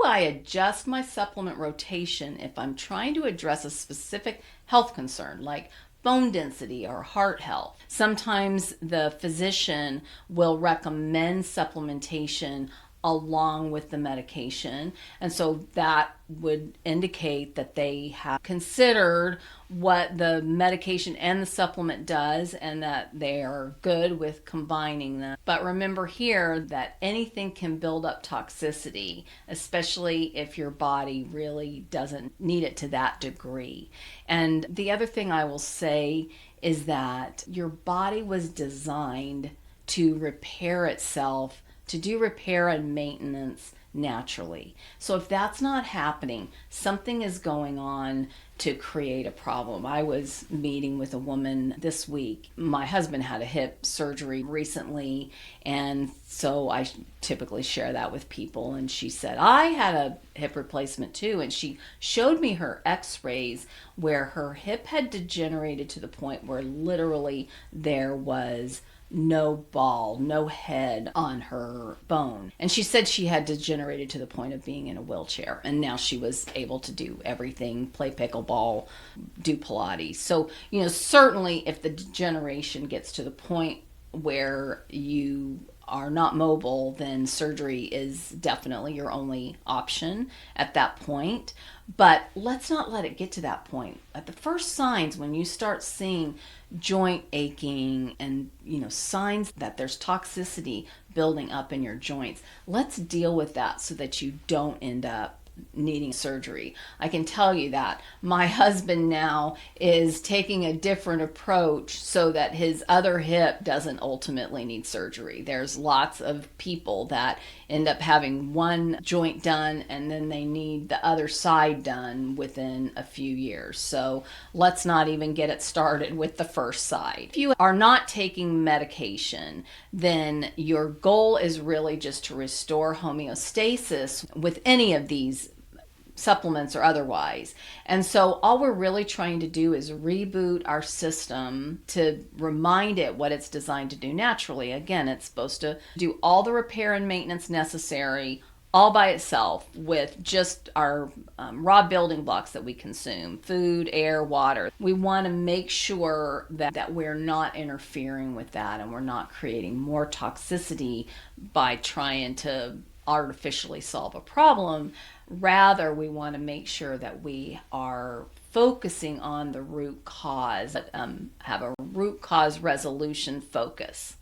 I adjust my supplement rotation if I'm trying to address a specific health concern like bone density or heart health? Sometimes the physician will recommend supplementation along with the medication. And so that would indicate that they have considered what the medication and the supplement does and that they are good with combining them. But remember here that anything can build up toxicity, especially if your body really doesn't need it to that degree. And the other thing I will say is that your body was designed to repair itself, to do repair and maintenance naturally. So if that's not happening, something is going on to create a problem. I was meeting with a woman this week. My husband had a hip surgery recently, and so I typically share that with people. And she said, I had a hip replacement too. And she showed me her x-rays where her hip had degenerated to the point where literally there was no ball, no head on her bone. And she said she had degenerated to the point of being in a wheelchair. And now she was able to do everything, play pickleball, do Pilates. So, certainly if the degeneration gets to the point where you are not mobile, then surgery is definitely your only option at that point. But let's not let it get to that point. At the first signs, when you start seeing joint aching and signs that there's toxicity building up in your joints, let's deal with that so that you don't end up needing surgery. I can tell you that my husband now is taking a different approach so that his other hip doesn't ultimately need surgery. There's lots of people that end up having one joint done and then they need the other side done within a few years. So let's not even get it started with the first side. If you are not taking medication, then your goal is really just to restore homeostasis with any of these supplements or otherwise. And so all we're really trying to do is reboot our system to remind it what it's designed to do naturally. Again, it's supposed to do all the repair and maintenance necessary all by itself with just our raw building blocks that we consume: food, air, water. We want to make sure that we're not interfering with that and we're not creating more toxicity by trying to artificially solve a problem. Rather, we want to make sure that we are focusing on the root cause, have a root cause resolution focus.